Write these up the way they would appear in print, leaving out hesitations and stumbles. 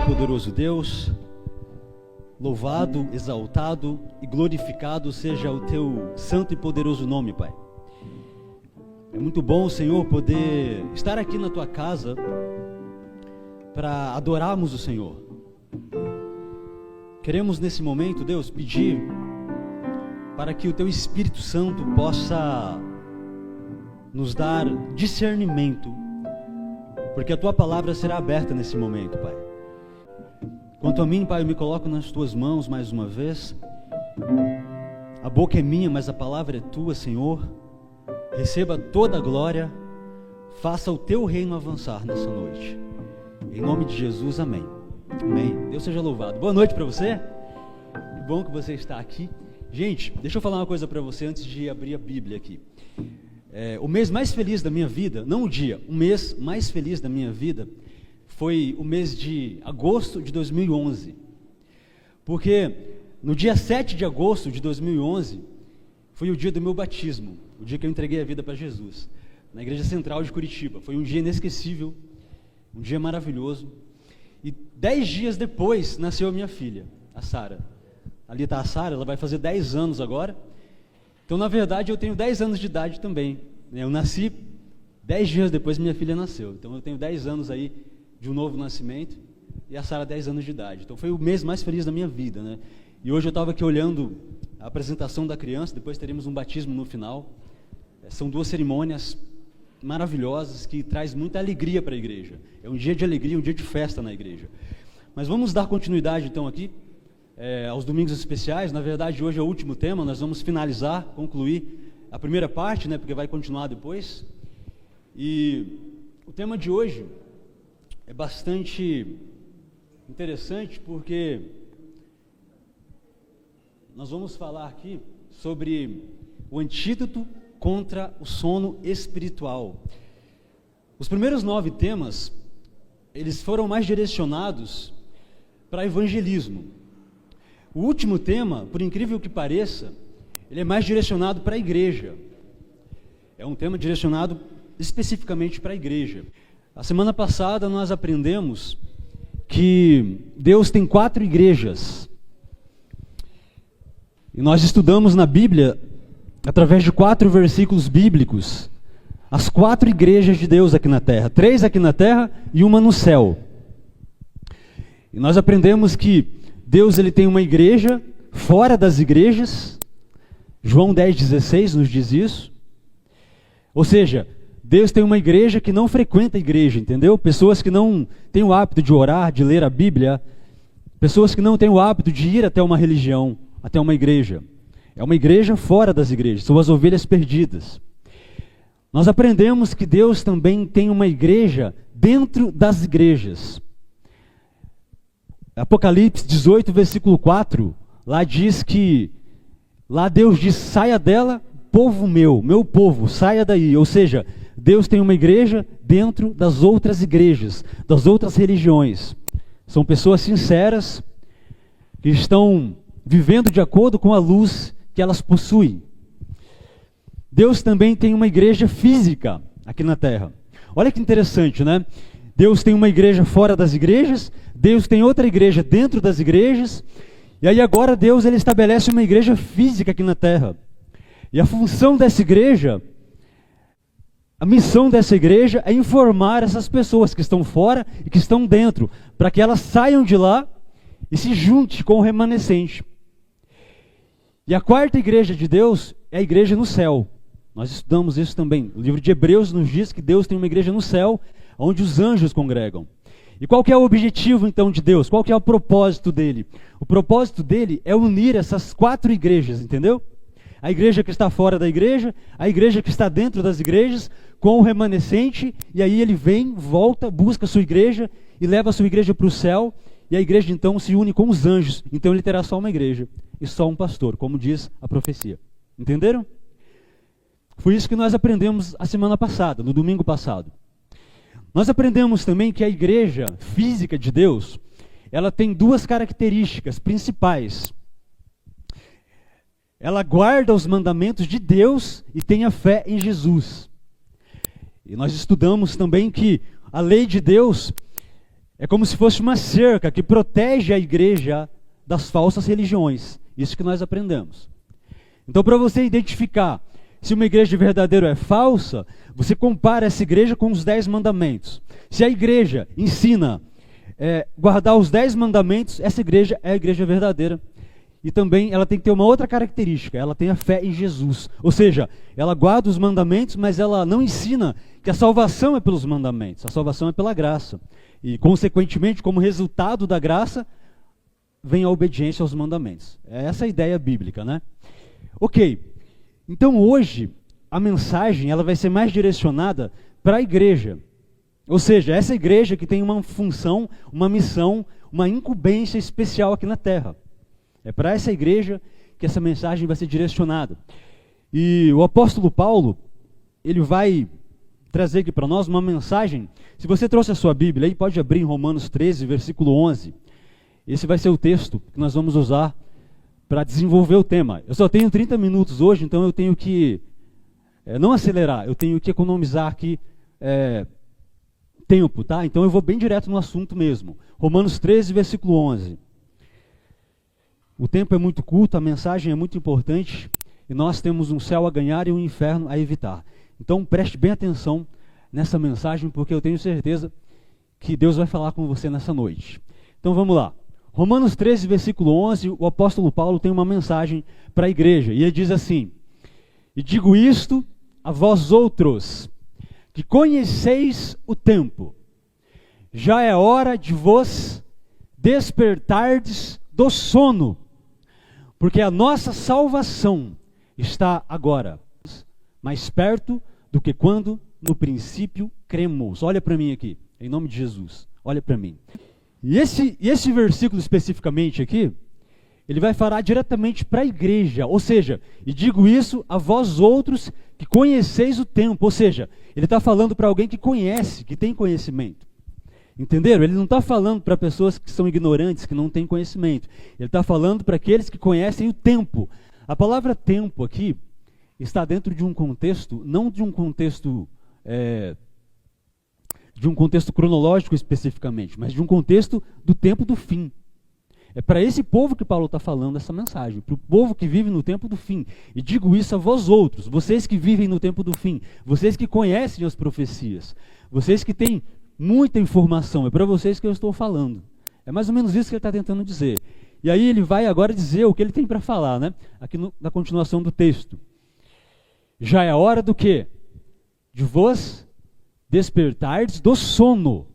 Poderoso Deus, louvado, exaltado e glorificado seja o teu santo e poderoso nome, Pai. É muito bom, Senhor, poder estar aqui na tua casa para adorarmos o Senhor. Queremos nesse momento, Deus, pedir para que o teu Espírito Santo possa nos dar discernimento, porque a tua palavra será aberta nesse momento, Pai. Quanto a mim, Pai, eu me coloco nas tuas mãos mais uma vez. A boca é minha, mas a palavra é tua, Senhor. Receba toda a glória. Faça o teu reino avançar nessa noite. Em nome de Jesus, amém. Amém. Deus seja louvado. Boa noite para você. Que bom que você está aqui. Gente, deixa eu falar uma coisa para você antes de abrir a Bíblia aqui. O mês mais feliz da minha vida, não o dia, o mês mais feliz da minha vida foi o mês de agosto de 2011, porque no dia 7 de agosto de 2011, foi o dia do meu batismo, o dia que eu entreguei a vida para Jesus, na Igreja Central de Curitiba. Foi um dia inesquecível, um dia maravilhoso, e 10 dias depois nasceu a minha filha, a Sara. Ali está a Sara, ela vai fazer 10 anos agora, então na verdade eu tenho 10 anos de idade também, né? Eu nasci 10 dias depois minha filha nasceu, então eu tenho 10 anos aí, de um novo nascimento, e a Sara 10 anos de idade. Então foi o mês mais feliz da minha vida, né? E hoje eu estava aqui olhando a apresentação da criança, depois teremos um batismo no final. São duas cerimônias maravilhosas que traz muita alegria para a igreja. É um dia de alegria, um dia de festa na igreja. Mas vamos dar continuidade então aqui aos domingos especiais. Na verdade hoje é o último tema, nós vamos finalizar, concluir a primeira parte, né? Porque vai continuar depois. E o tema de hoje é bastante interessante porque nós vamos falar aqui sobre o antídoto contra o sono espiritual. Os primeiros 9 temas, eles foram mais direcionados para evangelismo. O último tema, por incrível que pareça, ele é mais direcionado para a igreja. É um tema direcionado especificamente para a igreja. A semana passada nós aprendemos que Deus tem 4 igrejas. E nós estudamos na Bíblia, através de 4 versículos bíblicos, as 4 igrejas de Deus aqui na terra. 3 aqui na terra e uma no céu. E nós aprendemos que Deus ele tem uma igreja fora das igrejas. João 10,16 nos diz isso. Ou seja, Deus tem uma igreja que não frequenta a igreja, entendeu? Pessoas que não têm o hábito de orar, de ler a Bíblia. Pessoas que não têm o hábito de ir até uma religião, até uma igreja. É uma igreja fora das igrejas, são as ovelhas perdidas. Nós aprendemos que Deus também tem uma igreja dentro das igrejas. Apocalipse 18, versículo 4, lá diz que, lá Deus diz, saia dela, povo meu povo, saia daí. Ou seja, Deus tem uma igreja dentro das outras igrejas, das outras religiões. São pessoas sinceras, que estão vivendo de acordo com a luz que elas possuem. Deus também tem uma igreja física aqui na terra. Olha que interessante, né? Deus tem uma igreja fora das igrejas, Deus tem outra igreja dentro das igrejas, e aí agora Deus ele estabelece uma igreja física aqui na terra. E a função dessa igreja, a missão dessa igreja é informar essas pessoas que estão fora e que estão dentro, para que elas saiam de lá e se juntem com o remanescente. E a 4ª igreja de Deus é a igreja no céu. Nós estudamos isso também. O livro de Hebreus nos diz que Deus tem uma igreja no céu, onde os anjos congregam. E qual que é o objetivo então de Deus? Qual que é o propósito dele? O propósito dele é unir essas 4 igrejas, entendeu? A igreja que está fora da igreja, a igreja que está dentro das igrejas, com o remanescente, e aí ele vem, volta, busca a sua igreja e leva a sua igreja para o céu, e a igreja então se une com os anjos. Então ele terá só uma igreja e só um pastor, como diz a profecia. Entenderam? Foi isso que nós aprendemos a semana passada, no domingo passado. Nós aprendemos também que a igreja física de Deus, ela tem 2 características principais. ela guarda os mandamentos de Deus e tem a fé em Jesus. E nós estudamos também que a lei de Deus é como se fosse uma cerca que protege a igreja das falsas religiões. Isso que nós aprendemos. Então, para você identificar se uma igreja verdadeira é falsa, você compara essa igreja com os 10 mandamentos. Se a igreja ensina guardar os 10 mandamentos, essa igreja é a igreja verdadeira. E também ela tem que ter uma outra característica, ela tem a fé em Jesus. Ou seja, ela guarda os mandamentos, mas ela não ensina que a salvação é pelos mandamentos, a salvação é pela graça. E, consequentemente, como resultado da graça, vem a obediência aos mandamentos. É essa a ideia bíblica, né? Ok, então hoje a mensagem ela vai ser mais direcionada para a igreja. Ou seja, essa igreja que tem uma função, uma missão, uma incumbência especial aqui na terra. É para essa igreja que essa mensagem vai ser direcionada. E o apóstolo Paulo, ele vai trazer aqui para nós uma mensagem. Se você trouxe a sua Bíblia aí, pode abrir em Romanos 13, versículo 11. Esse vai ser o texto que nós vamos usar para desenvolver o tema. Eu só tenho 30 minutos hoje, então eu tenho que não acelerar, eu tenho que economizar aqui tempo, tá? Então eu vou bem direto no assunto mesmo. Romanos 13, versículo 11. O tempo é muito curto, a mensagem é muito importante, e nós temos um céu a ganhar e um inferno a evitar. Então preste bem atenção nessa mensagem, porque eu tenho certeza que Deus vai falar com você nessa noite. Então vamos lá. Romanos 13, versículo 11, o apóstolo Paulo tem uma mensagem para a igreja, e ele diz assim: e digo isto a vós outros, que conheceis o tempo, já é hora de vos despertardes do sono, porque a nossa salvação está agora mais perto do que quando no princípio cremos. Olha para mim aqui, em nome de Jesus, olha para mim. E esse versículo especificamente aqui, ele vai falar diretamente para a igreja, ou seja, e digo isso a vós outros que conheceis o tempo, ou seja, ele está falando para alguém que conhece, que tem conhecimento. Entenderam? Ele não está falando para pessoas que são ignorantes, que não têm conhecimento. Ele está falando para aqueles que conhecem o tempo. A palavra tempo aqui está dentro de um contexto, não de um contexto cronológico especificamente, mas de um contexto do tempo do fim. É para esse povo que Paulo está falando essa mensagem, para o povo que vive no tempo do fim. E digo isso a vós outros, vocês que vivem no tempo do fim, vocês que conhecem as profecias, vocês que têm muita informação, é para vocês que eu estou falando. É mais ou menos isso que ele está tentando dizer. E aí ele vai agora dizer o que ele tem para falar, né? Aqui na continuação do texto. Já é hora do quê? De vos despertardes do sono.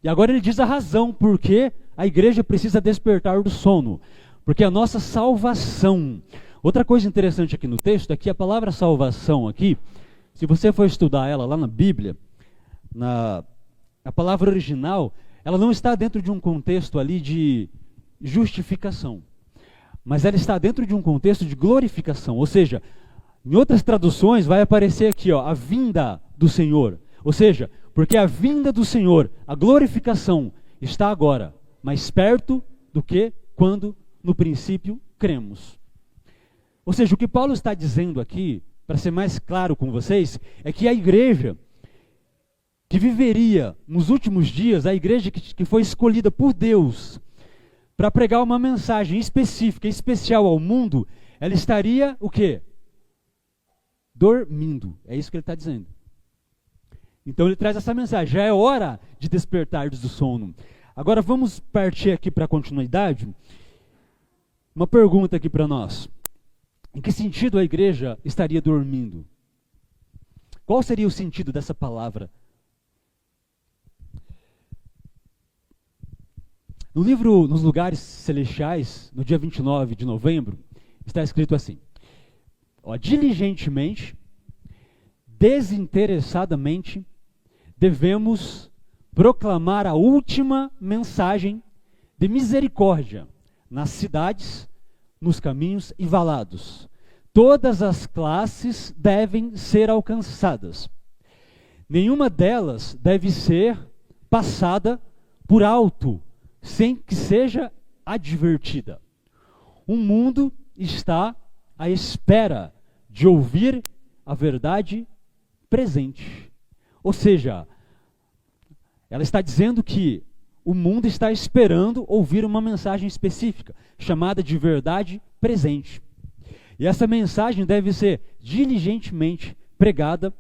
E agora ele diz a razão por que a igreja precisa despertar do sono. Porque a nossa salvação. Outra coisa interessante aqui no texto é que a palavra salvação aqui, se você for estudar ela lá na Bíblia, a palavra original, ela não está dentro de um contexto ali de justificação, mas ela está dentro de um contexto de glorificação. Ou seja, em outras traduções vai aparecer aqui, ó, a vinda do Senhor. Ou seja, porque a vinda do Senhor, a glorificação, está agora mais perto do que quando no princípio cremos. Ou seja, o que Paulo está dizendo aqui, para ser mais claro com vocês, é que a igreja que viveria nos últimos dias, a igreja que foi escolhida por Deus para pregar uma mensagem específica, especial ao mundo, ela estaria o quê? Dormindo. É isso que ele está dizendo. Então ele traz essa mensagem, já é hora de despertar do sono. Agora vamos partir aqui para a continuidade. Uma pergunta aqui para nós. Em que sentido a igreja estaria dormindo? Qual seria o sentido dessa palavra? No livro Nos Lugares Celestiais, no dia 29 de novembro, está escrito assim: diligentemente, desinteressadamente, devemos proclamar a última mensagem de misericórdia nas cidades, nos caminhos e valados. Todas as classes devem ser alcançadas. Nenhuma delas deve ser passada por alto, sem que seja advertida. Um mundo está à espera de ouvir a verdade presente. Ou seja, ela está dizendo que o mundo está esperando ouvir uma mensagem específica, chamada de verdade presente. E essa mensagem deve ser diligentemente pregada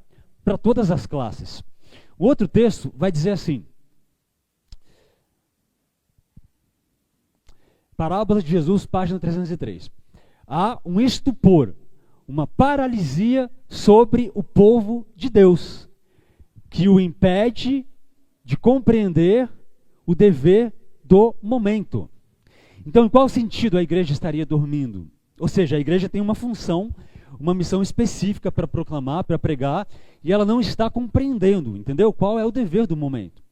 para todas as classes. O outro texto vai dizer assim: Parábolas de Jesus, página 303. Há um estupor, uma paralisia sobre o povo de Deus, que o impede de compreender o dever do momento. Então, em qual sentido a igreja estaria dormindo? Ou seja, a igreja tem uma função, uma missão específica para proclamar, para pregar, e ela não está compreendendo, entendeu? Qual é o dever do momento.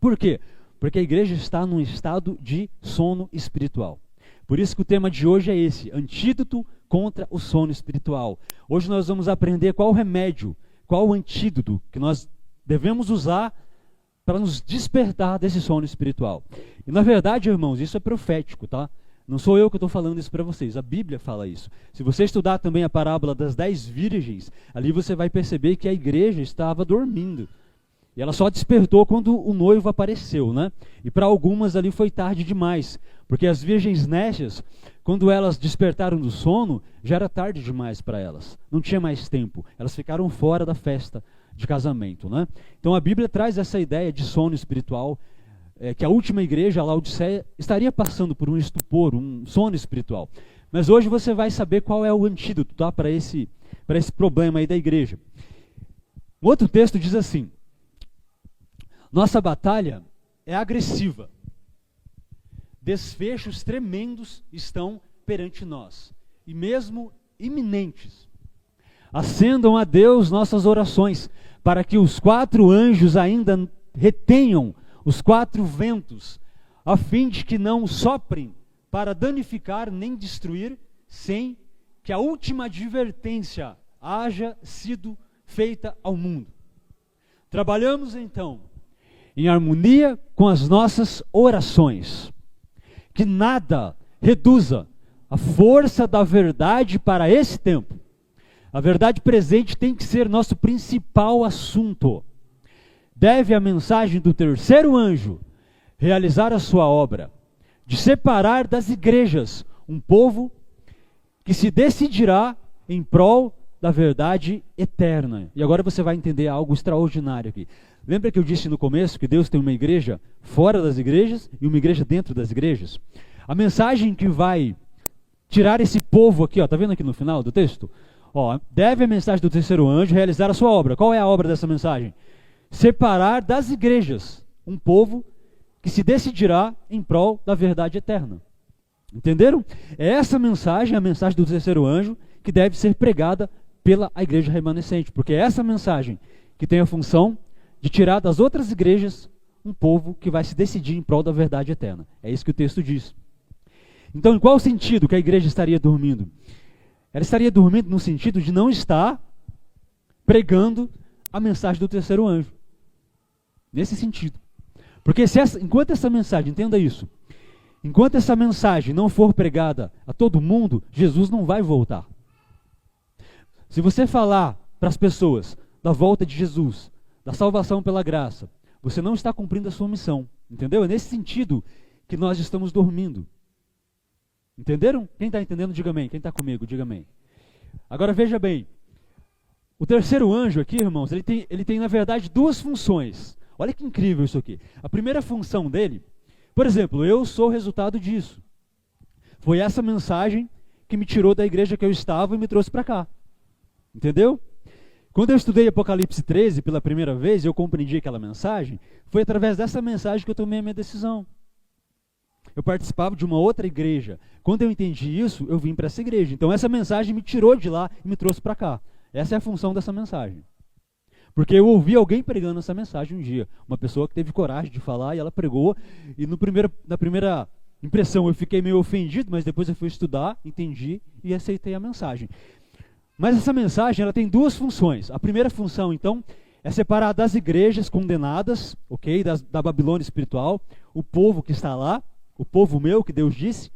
Por quê? Porque a igreja está num estado de sono espiritual. Por isso que o tema de hoje é esse: antídoto contra o sono espiritual. Hoje nós vamos aprender qual o remédio, qual o antídoto que nós devemos usar para nos despertar desse sono espiritual. E na verdade, irmãos, isso é profético, tá? Não sou eu que estou falando isso para vocês, a Bíblia fala isso. Se você estudar também a parábola das 10 virgens, ali você vai perceber que a igreja estava dormindo. E ela só despertou quando o noivo apareceu, né? E para algumas ali foi tarde demais, porque as virgens nécias, quando elas despertaram do sono, já era tarde demais para elas. Não tinha mais tempo, elas ficaram fora da festa de casamento, né? Então a Bíblia traz essa ideia de sono espiritual, que a última igreja, a Laodiceia, estaria passando por um estupor, um sono espiritual. Mas hoje você vai saber qual é o antídoto, tá, para esse problema aí da igreja. Um outro texto diz assim: nossa batalha é agressiva. Desfechos tremendos estão perante nós, e mesmo iminentes. Acendam a Deus nossas orações, para que os 4 anjos ainda retenham os 4 ventos, a fim de que não soprem para danificar nem destruir, sem que a última advertência haja sido feita ao mundo. Trabalhamos então em harmonia com as nossas orações, que nada reduza a força da verdade para esse tempo. A verdade presente tem que ser nosso principal assunto. Deve a mensagem do terceiro anjo realizar a sua obra, de separar das igrejas um povo que se decidirá em prol da verdade eterna. E agora você vai entender algo extraordinário aqui. Lembra que eu disse no começo que Deus tem uma igreja fora das igrejas e uma igreja dentro das igrejas? A mensagem que vai tirar esse povo aqui, ó, tá vendo aqui no final do texto? Ó, deve a mensagem do terceiro anjo realizar a sua obra. Qual é a obra dessa mensagem? Separar das igrejas um povo que se decidirá em prol da verdade eterna. Entenderam? É essa mensagem, a mensagem do terceiro anjo, que deve ser pregada pela igreja remanescente, porque é essa mensagem que tem a função de tirar das outras igrejas um povo que vai se decidir em prol da verdade eterna. É isso que o texto diz. Então, em qual sentido que a igreja estaria dormindo? Ela estaria dormindo no sentido de não estar pregando a mensagem do terceiro anjo. Nesse sentido. Porque enquanto essa mensagem, entenda isso, enquanto essa mensagem não for pregada a todo mundo, Jesus não vai voltar. Se você falar para as pessoas da volta de Jesus, da salvação pela graça, você não está cumprindo a sua missão. Entendeu? É nesse sentido que nós estamos dormindo. Entenderam? Quem está entendendo, diga amém. Quem está comigo, diga amém. Agora veja bem, o terceiro anjo aqui, irmãos, ele tem na verdade 2 funções. Olha que incrível isso aqui. A primeira função dele, por exemplo, eu sou o resultado disso. Foi essa mensagem que me tirou da igreja que eu estava e me trouxe para cá. Entendeu? Quando eu estudei Apocalipse 13 pela primeira vez, eu compreendi aquela mensagem, foi através dessa mensagem que eu tomei a minha decisão. Eu participava de uma outra igreja. Quando eu entendi isso, eu vim para essa igreja. Então essa mensagem me tirou de lá e me trouxe para cá. Essa é a função dessa mensagem. Porque eu ouvi alguém pregando essa mensagem um dia. Uma pessoa que teve coragem de falar e ela pregou. E na primeira impressão eu fiquei meio ofendido, mas depois eu fui estudar, entendi e aceitei a mensagem. Mas essa mensagem ela tem 2 funções. A primeira função, então, é separar das igrejas condenadas, ok, da Babilônia espiritual, o povo que está lá, o povo meu, que Deus disse.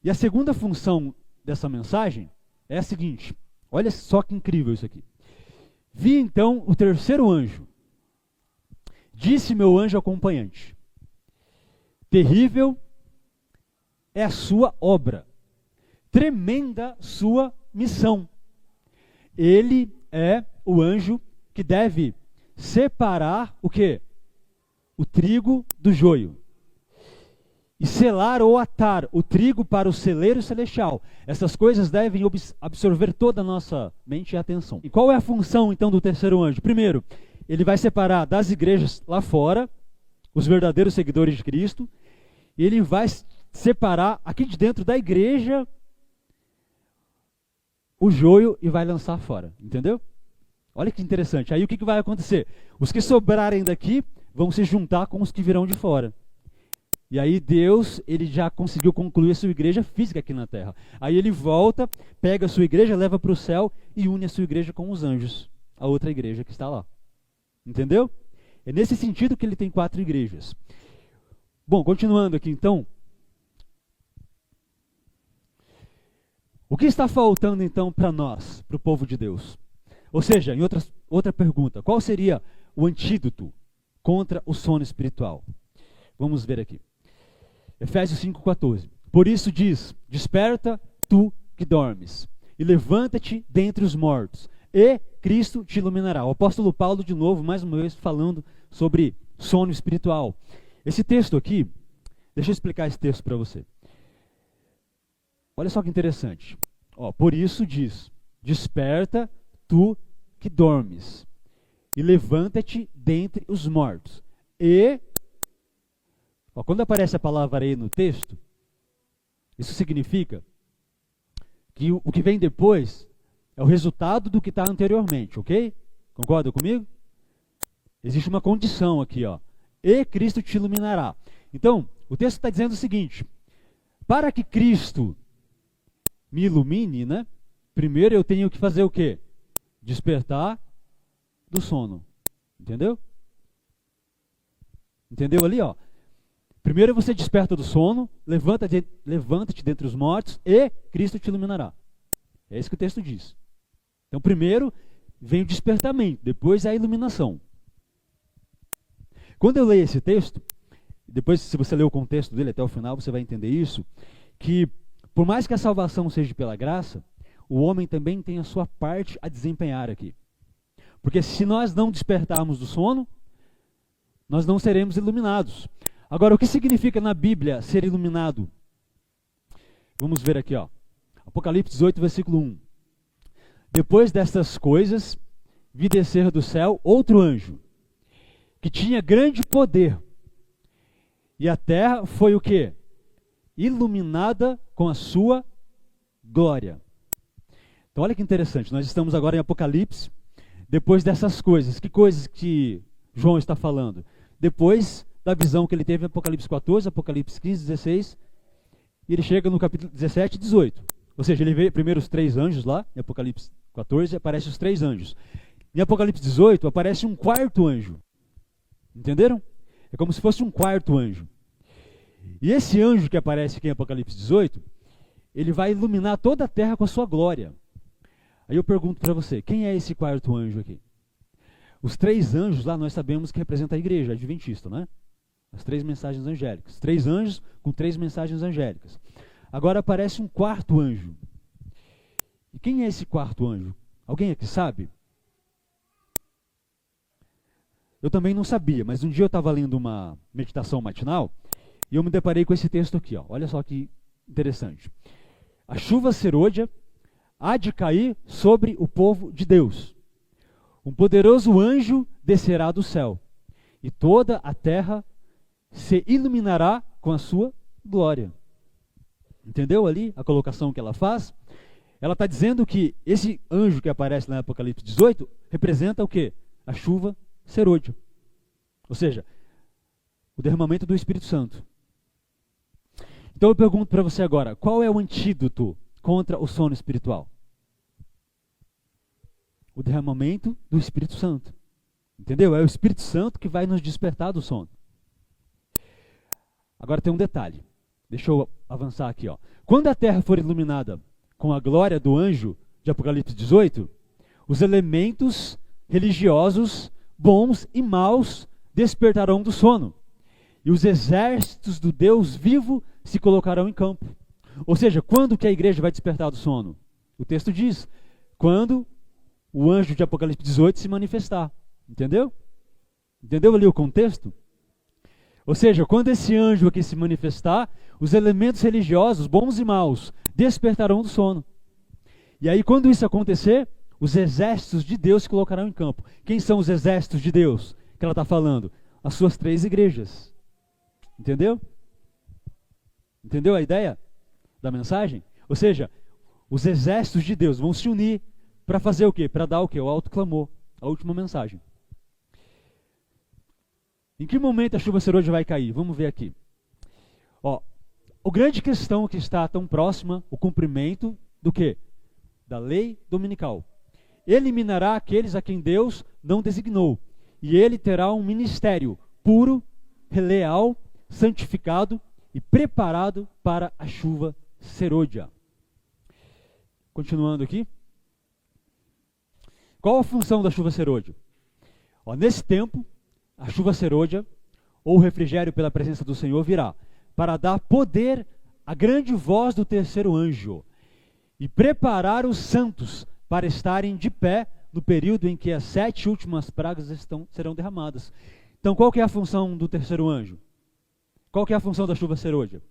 E a segunda função dessa mensagem é a seguinte. Olha só que incrível isso aqui. Vi então o terceiro anjo. Disse meu anjo acompanhante: terrível é a sua obra, tremenda sua missão. Ele é o anjo que deve separar o quê? O trigo do joio. E selar ou atar o trigo para o celeiro celestial. Essas coisas devem absorver toda a nossa mente e atenção. E qual é a função, então, do terceiro anjo? Primeiro, ele vai separar das igrejas lá fora, os verdadeiros seguidores de Cristo, e ele vai separar aqui de dentro da igreja o joio e vai lançar fora. Entendeu? Olha que interessante. Aí o que vai acontecer? Os que sobrarem daqui vão se juntar com os que virão de fora. E aí Deus, ele já conseguiu concluir a sua igreja física aqui na terra. Aí ele volta, pega a sua igreja, leva para o céu e une a sua igreja com os anjos, a outra igreja que está lá. Entendeu? É nesse sentido que ele tem 4 igrejas. Bom, continuando aqui então. O que está faltando então para nós, para o povo de Deus? Ou seja, em outra pergunta, qual seria o antídoto contra o sono espiritual? Vamos ver aqui. Efésios 5,14. Por isso diz: desperta tu que dormes, e levanta-te dentre os mortos, e Cristo te iluminará. O apóstolo Paulo, de novo, mais uma vez, falando sobre sono espiritual. Esse texto aqui, deixa eu explicar esse texto para você. Olha só que interessante. Por isso diz: desperta tu que dormes, e levanta-te dentre os mortos, e... quando aparece a palavra aí no texto, isso significa que o que vem depois é o resultado do que está anteriormente, ok? Concorda comigo? Existe uma condição aqui, e Cristo te iluminará. Então, o texto está dizendo o seguinte: para que Cristo me ilumine, né? Primeiro eu tenho que fazer o quê? Despertar do sono. Entendeu? Entendeu ali, Primeiro você desperta do sono, levanta-te dentre os mortos e Cristo te iluminará. É isso que o texto diz. Então primeiro vem o despertamento, depois a iluminação. Quando eu leio esse texto, depois se você ler o contexto dele até o final, você vai entender isso, que por mais que a salvação seja pela graça, o homem também tem a sua parte a desempenhar aqui. Porque se nós não despertarmos do sono, nós não seremos iluminados. Agora, o que significa na Bíblia ser iluminado? Vamos ver aqui, Apocalipse 18, versículo 1. Depois destas coisas, vi descer do céu outro anjo, que tinha grande poder. E a terra foi o quê? Iluminada com a sua glória. Então, olha que interessante. Nós estamos agora em Apocalipse. Depois dessas coisas. Que coisas que João está falando? Depois da visão que ele teve em Apocalipse 14, Apocalipse 15, 16, e ele chega no capítulo 17 e 18. Ou seja, ele vê primeiro os 3 anjos lá, em Apocalipse 14, aparecem os 3 anjos. Em Apocalipse 18, aparece um 4º anjo. Entenderam? É como se fosse um 4º anjo. E esse anjo que aparece aqui em Apocalipse 18, ele vai iluminar toda a terra com a sua glória. Aí eu pergunto para você, quem é esse 4º anjo aqui? Os 3 anjos lá nós sabemos que representa a igreja adventista, né? As 3 mensagens angélicas. 3 anjos com 3 mensagens angélicas. Agora aparece um 4º anjo. E quem é esse 4º anjo? Alguém aqui sabe? Eu também não sabia, mas um dia eu estava lendo uma meditação matinal e eu me deparei com esse texto aqui. Olha só que interessante. A chuva serôdia há de cair sobre o povo de Deus. Um poderoso anjo descerá do céu, e toda a terra se iluminará com a sua glória. Entendeu ali a colocação que ela faz? Ela está dizendo que esse anjo que aparece lá em Apocalipse 18 representa o quê? A chuva serôdia. Ou seja, o derramamento do Espírito Santo. Então eu pergunto para você agora, qual é o antídoto contra o sono espiritual? O derramamento do Espírito Santo. Entendeu? É o Espírito Santo que vai nos despertar do sono. Agora tem um detalhe. Deixa eu avançar aqui. Quando a terra for iluminada com a glória do anjo de Apocalipse 18, os elementos religiosos, bons e maus, despertarão do sono, e os exércitos do Deus vivo se colocarão em campo. Ou seja, quando que a igreja vai despertar do sono? O texto diz, quando o anjo de Apocalipse 18 se manifestar. Entendeu? Entendeu ali o contexto? Ou seja, quando esse anjo aqui se manifestar, os elementos religiosos, bons e maus, despertarão do sono. E aí, quando isso acontecer, os exércitos de Deus se colocarão em campo. Quem são os exércitos de Deus que ela está falando? As suas 3 igrejas. Entendeu? Entendeu a ideia da mensagem? Ou seja, os exércitos de Deus vão se unir para fazer o quê? Para dar o quê? O alto clamor, a última mensagem. Em que momento a chuva serôdia vai cair? Vamos ver aqui. A grande questão que está tão próxima, o cumprimento do quê? Da lei dominical. Eliminará aqueles a quem Deus não designou, e ele terá um ministério puro, leal, santificado e preparado para a chuva serôdia. Continuando aqui. Qual a função da chuva serôdia? Nesse tempo, a chuva serôdia, ou o refrigério pela presença do Senhor, virá para dar poder à grande voz do terceiro anjo e preparar os santos para estarem de pé no período em que as 7 últimas pragas serão derramadas. Então, qual que é a função do terceiro anjo? Qual que é a função da chuva serôdia?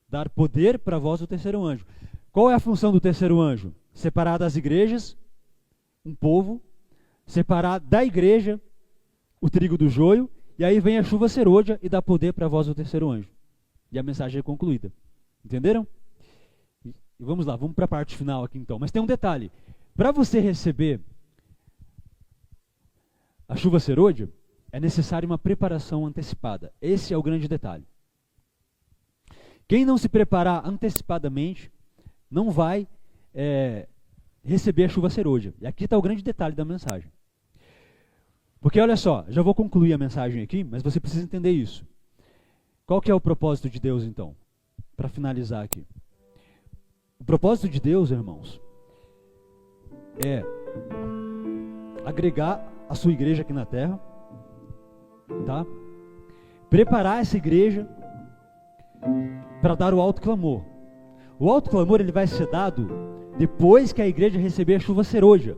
Dar poder para a voz do terceiro anjo. Qual é a função do terceiro anjo? Separar das igrejas um povo, separar da igreja o trigo do joio, e aí vem a chuva serôdia e dá poder para a voz do terceiro anjo. E a mensagem é concluída. Entenderam? E vamos lá, vamos para a parte final aqui então. Mas tem um detalhe. Para você receber a chuva serôdia, é necessária uma preparação antecipada. Esse é o grande detalhe. Quem não se preparar antecipadamente, não vai receber a chuva serôdia. E aqui está o grande detalhe da mensagem. Porque olha só, já vou concluir a mensagem aqui, mas você precisa entender isso. Qual que é o propósito de Deus então? Para finalizar aqui. O propósito de Deus, irmãos, é agregar a sua igreja aqui na terra, tá? Preparar essa igreja para dar o alto clamor. O alto clamor ele vai ser dado depois que a igreja receber a chuva serôdia.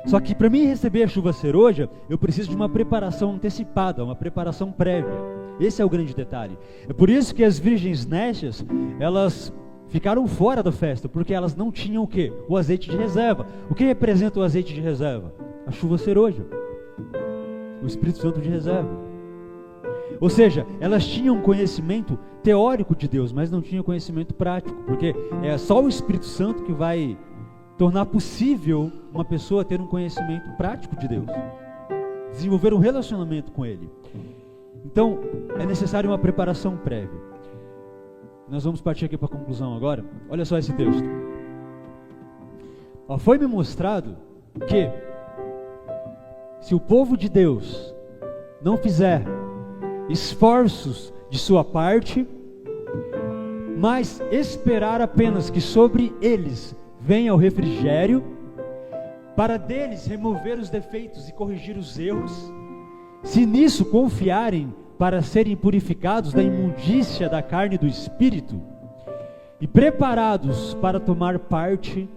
Só que para mim receber a chuva serôdia, eu preciso de uma preparação antecipada, uma preparação prévia. Esse é o grande detalhe. É por isso que as virgens nécias, elas ficaram fora da festa, porque elas não tinham o quê? O azeite de reserva. O que representa o azeite de reserva? A chuva serôdia. O Espírito Santo de reserva. Ou seja, elas tinham conhecimento teórico de Deus, mas não tinham conhecimento prático, porque é só o Espírito Santo que vai tornar possível uma pessoa ter um conhecimento prático de Deus, desenvolver um relacionamento com Ele. Então, é necessário uma preparação prévia. Nós vamos partir aqui para a conclusão agora. Olha só esse texto. Foi-me mostrado que, se o povo de Deus não fizer esforços de sua parte, mas esperar apenas que sobre eles venha o refrigério, para deles remover os defeitos e corrigir os erros, se nisso confiarem para serem purificados da imundícia da carne e do espírito, e preparados para tomar parte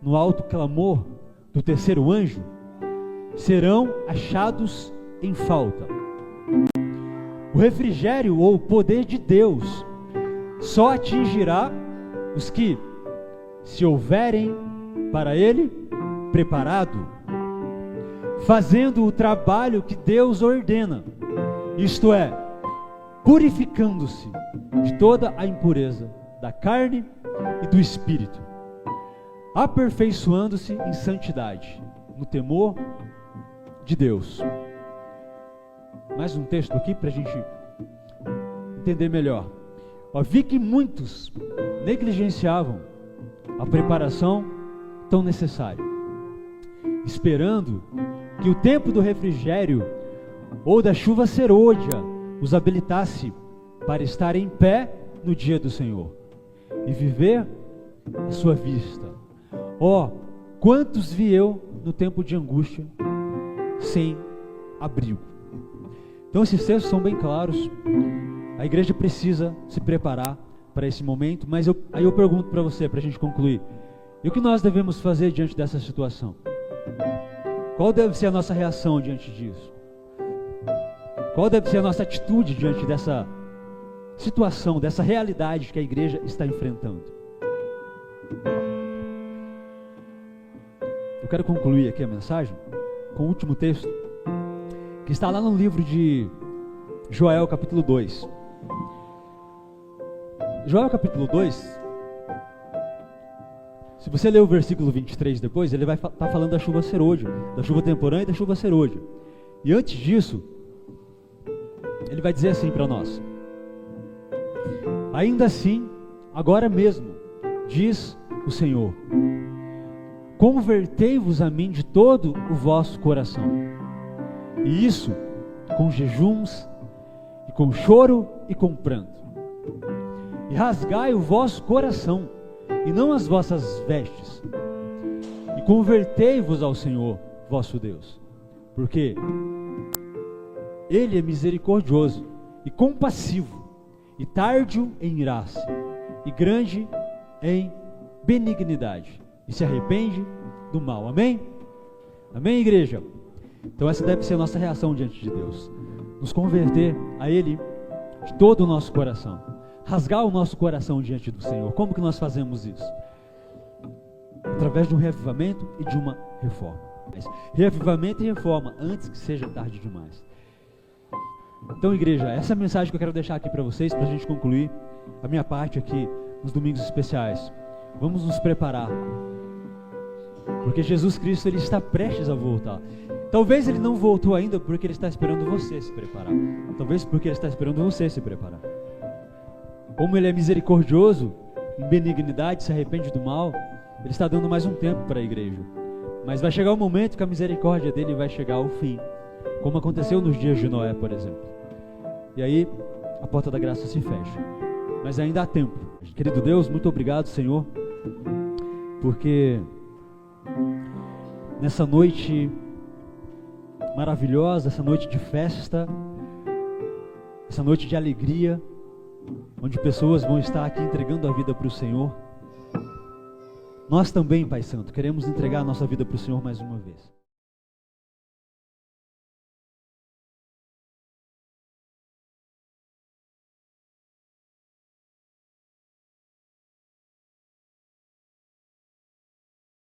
no alto clamor do terceiro anjo, serão achados em falta. O refrigério ou o poder de Deus só atingirá os que se houverem para ele preparado, fazendo o trabalho que Deus ordena, isto é, purificando-se de toda a impureza da carne e do espírito, aperfeiçoando-se em santidade, no temor de Deus. Mais um texto aqui para a gente entender melhor. Vi que muitos negligenciavam a preparação tão necessária, esperando que o tempo do refrigério ou da chuva serôdia os habilitasse para estar em pé no dia do Senhor e viver a sua vista. Ó, quantos vi eu no tempo de angústia, sem abrigo. Então esses textos são bem claros. A igreja precisa se preparar para esse momento, mas aí eu pergunto para você, para a gente concluir, e o que nós devemos fazer diante dessa situação? Qual deve ser a nossa reação diante disso? Qual deve ser a nossa atitude diante dessa situação, dessa realidade que a igreja está enfrentando? Eu quero concluir aqui a mensagem com o último texto, que está lá no livro de Joel, capítulo 2. Joel, capítulo 2, se você ler o versículo 23 depois, ele vai estar falando da chuva serôdia, da chuva temporã e da chuva serôdia. E antes disso, ele vai dizer assim para nós: ainda assim, agora mesmo, diz o Senhor, convertei-vos a mim de todo o vosso coração, e isso com jejuns, e com choro e com pranto, e rasgai o vosso coração, e não as vossas vestes, e convertei-vos ao Senhor vosso Deus, porque Ele é misericordioso e compassivo, e tardio em irar-se, e grande em benignidade, e se arrepende do mal. Amém? Amém, igreja? Então essa deve ser a nossa reação diante de Deus, nos converter a Ele de todo o nosso coração, rasgar o nosso coração diante do Senhor. Como que nós fazemos isso? Através de um reavivamento e de uma reforma. Reavivamento e reforma antes que seja tarde demais. Então, igreja, essa é a mensagem que eu quero deixar aqui para vocês, para a gente concluir a minha parte aqui nos domingos especiais. Vamos nos preparar, porque Jesus Cristo, Ele está prestes a voltar. Talvez Ele não voltou ainda porque Ele está esperando você se preparar. Talvez porque Ele está esperando você se preparar. Como Ele é misericordioso, em benignidade, se arrepende do mal, Ele está dando mais um tempo para a igreja. Mas vai chegar o momento que a misericórdia dEle vai chegar ao fim, como aconteceu nos dias de Noé, por exemplo. E aí, a porta da graça se fecha. Mas ainda há tempo. Querido Deus, muito obrigado, Senhor, porque nessa noite maravilhosa, essa noite de festa, essa noite de alegria, onde pessoas vão estar aqui entregando a vida para o Senhor, nós também, Pai Santo, queremos entregar a nossa vida para o Senhor mais uma vez.